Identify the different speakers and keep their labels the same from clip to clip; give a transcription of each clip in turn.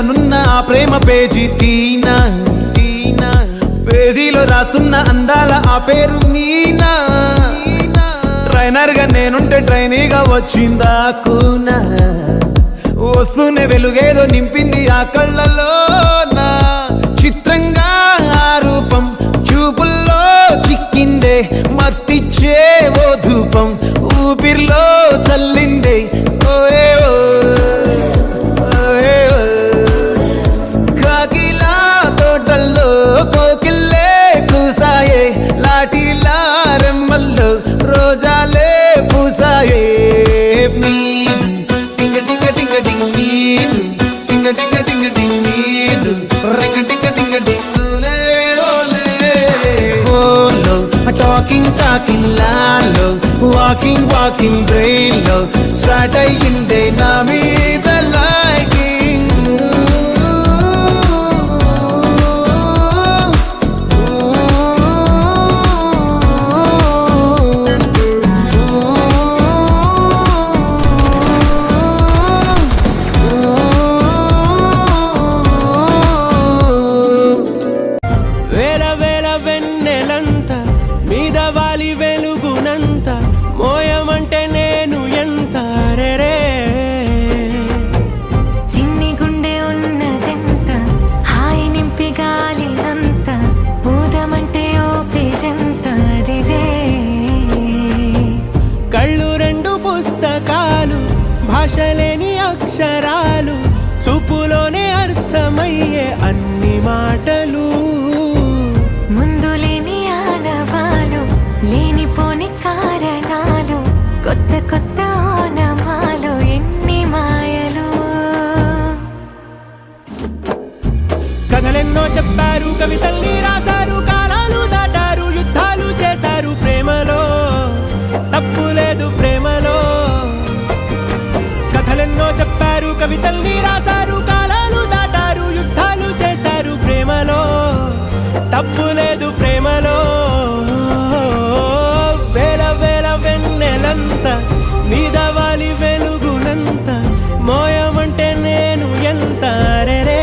Speaker 1: నున్న ఆ ప్రేమ పేజీ తీనా తీనా పేజీలో రాసున్న అందాల ఆ పేరు మీనా ట్రైనర్ గా నేనుంటే ట్రైనీగా వచ్చిందా కూనా వస్తూనే వెలుగేదో నింపింది ఆ కళ్ళలో నా చిత్రంగా ఆ రూపం చూపుల్లో చిక్కిందే మత్తిచ్చే ఓ ధూపం ఊపిరిలో చల్లిందే ఓయే కాకిలా తోటల్లో కోకిల్లే కూసాయే లాఠీలా రెమ్మల్లో రోజాలే పూసాయే టింగ టింగ టింగ టింగ్ టింగ టింగ టింగ టింగ్ రింగ టింగ టింగ టింగ్ టాకింగ్ లాలో వాకింగ్ బ్రెయిన్ లో స్టార్ట్ అయ్యిందే నా మీద లైకింగ్
Speaker 2: వేల వేల వెన్నెలంత మీద వాలి వెలుగునంత మోయమంటే నేను ఎంత రే
Speaker 3: చిన్ని గుండె ఉన్నదెంత హాయి నింపి గాలినంత ఊదమంటే ఓ పేరెంత రే
Speaker 2: కళ్ళు రెండు పుస్తకాలు భాష లేని అక్షరాలు చూపులోనే అర్థమయ్యే అన్ని మాటలు
Speaker 3: ముందు లేని ఆనవాలు లేనిపోని కారణాలు కొత్త కొత్త ఓనమాలు ఎన్ని మాయలు
Speaker 2: కథలెన్నో చెప్పారు కవితల్ని రాశారు కాలాలు దాటారు యుద్ధాలు చేశారు ప్రేమలో తప్పు లేదు ప్రేమలో కథలెన్నో చెప్పారు కవితల్ని రాశారు కాలాలు దాటారు యుద్ధాలు చేశారు ప్రేమలో తప్పు లేదు ప్రేమలో వేల వేల వెన్నెలంత మీద వాలి వెలుగునంత మోయమంటే నేను ఎంత రే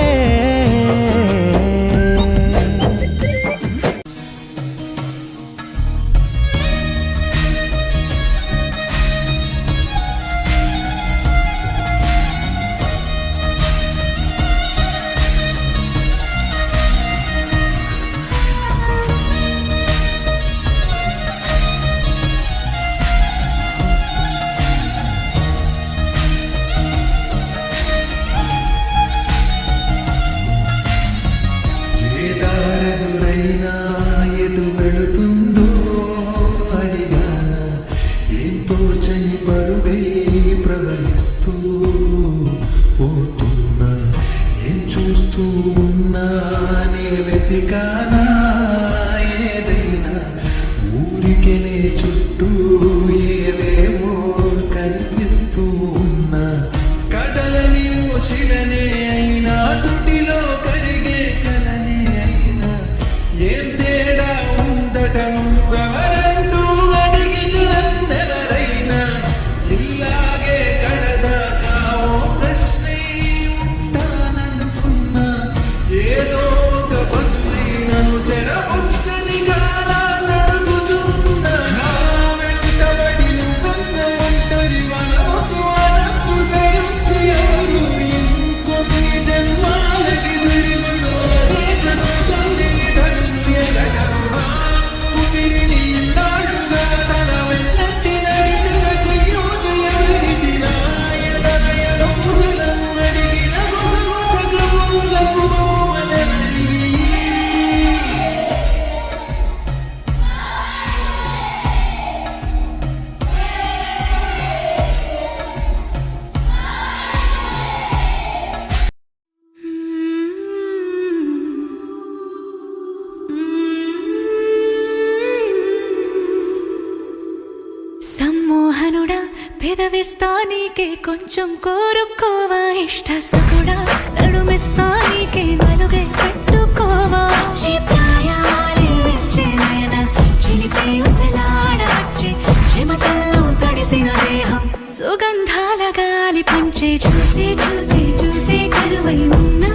Speaker 4: దారెదురైనా ఎటు వెళుతుందో అడిగాన ఎంతో చెయ్యి పరుగై ప్రవహిస్తూ పోతున్నా ఏం చూస్తూ ఉన్నా నే వెతికానా ఏదైనా ఊరికెనే చుట్టూ ఏవేవో కనిపిస్తూ ఉన్నా కడలని శిలనే అయినా త్రుటిలో కరిగే కలని అయినా ఏం తేడా ఉందట నువ్వెవరంటూ అడిగిన నన్నెవరైనా ఇలాగే కడదాకా ఓ ప్రశ్నే ఉంటాననుకున్నా ఏదో ఒక బతుకై నన్ను చెరబుద్దని కాలా నడుగుతున్నా నా వెంటబడి నువ్వెంత ఒంటరి వనముతూ అనద్దుగా వచ్చి ఎవరు ఇంకొన్ని జన్మాలకి తిరుగుడు అనేక సుఖాన్ని ధనులు ఎదగరు నా ఊపిరిని ఇన్నాళ్ళుగా తన వెన్నట్టి నడిపిన చెయ్యూత ఎవరిది నా ఎదలయను ముసలము అడిగిన గుసగుసగములకు మమలనివి
Speaker 3: సమ్మోహనుడా పెదవిస్తా నీకే కొంచెం కోరుకోవా ఇష్ట సుకుడా నడుమిస్తా నీకే నలుగై పెట్టుకోవా చిత్రాయాలే వచ్చే నయన చిలిపే ఉసలాడవచ్చే చెమటల్లో తడిసిన దేహం సుగంధాల గాలి పంచే చూసి చూసి చూసి కరువై ఉన్నా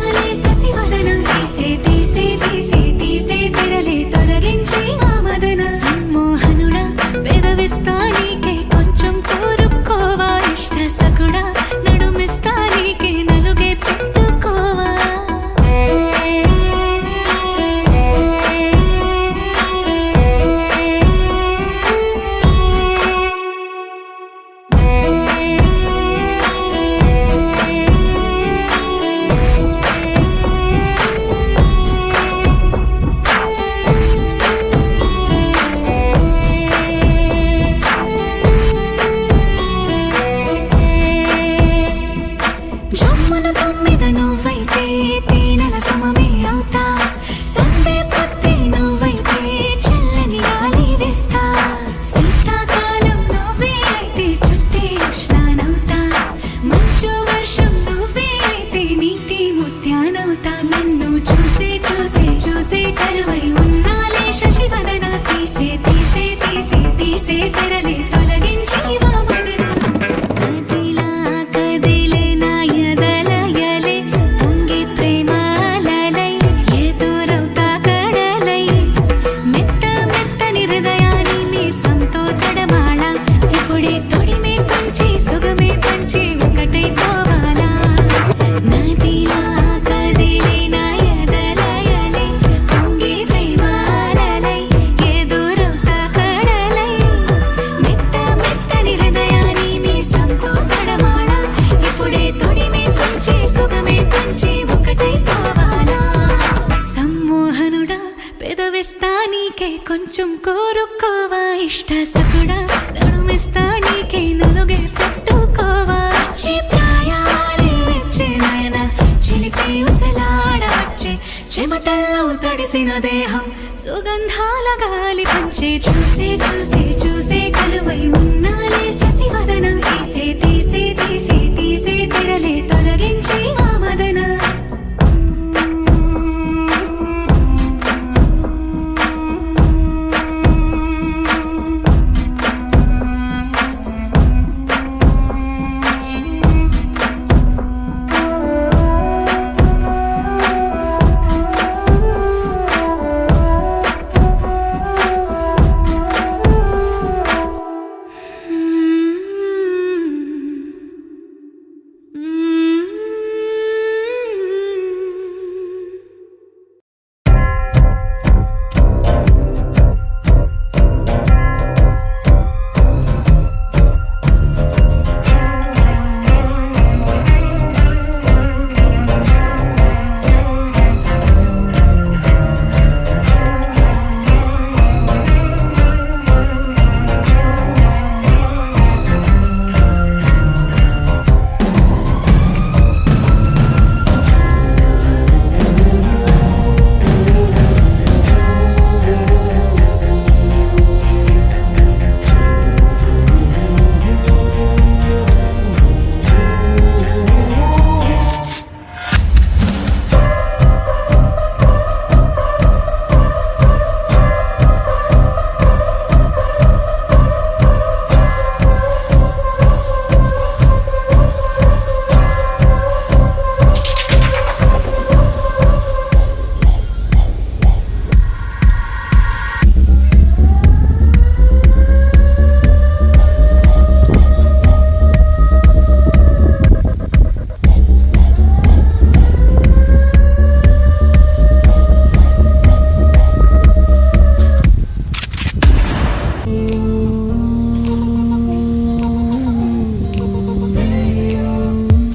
Speaker 3: కొంచెం కోరుకోవా ఇష్ట సకుడా నడుమిస్తా నీకే నలుగే పెట్టుకోవా వచ్చే ప్రాయాలే వచ్చే నయన చిలిపి ఉసలాడవచ్చే చెమటల్లో తడిసిన దేహం సుగంధాల గాలి పంచే చూసే చూసే చూసే కలువై ఉన్నాలే శశివదన తీసే తీసే తీసే తీసే తెరలే తొలగించి ఆ మదన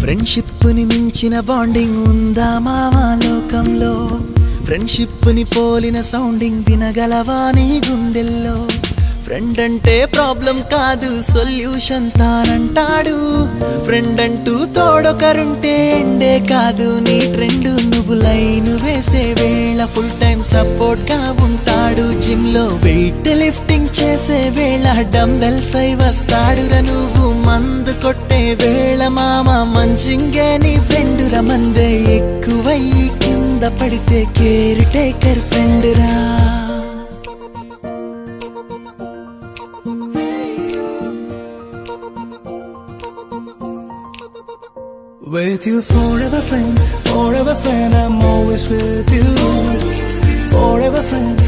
Speaker 5: ఫ్రెండ్షిప్ ని మించిన బాండింగ్ ఉందా మావా లోకంలో ఫ్రెండ్షిప్ ని పోలిన సౌండింగ్ వినగలవా నీ గుండెల్లో ఫ్రెండ్ అంటే ప్రాబ్లం కాదు సొల్యూషన్ తానంటాడు ఫ్రెండ్ అంటూ తోడొకరుంటే ఎండే కాదు నీ ట్రెండ్ నువ్వు లైన్ వేసే వేళ ఫుల్ టైం సపోర్ట్ గా ఉంటాడు జిమ్ లో వెయిట్ లిఫ్టింగ్ చేసే వేళ డంబెల్స్ అయి వస్తాడురా నువ్వు మందు కొట్టే వేళ మామ మంచింగే నీ ఫ్రెండ్ రా మందే ఎక్కువయ్యి కింద పడితే కేర్ టేకర్ ఫ్రెండ్ రా
Speaker 6: With you forever friend, I'm always with you. Forever friend,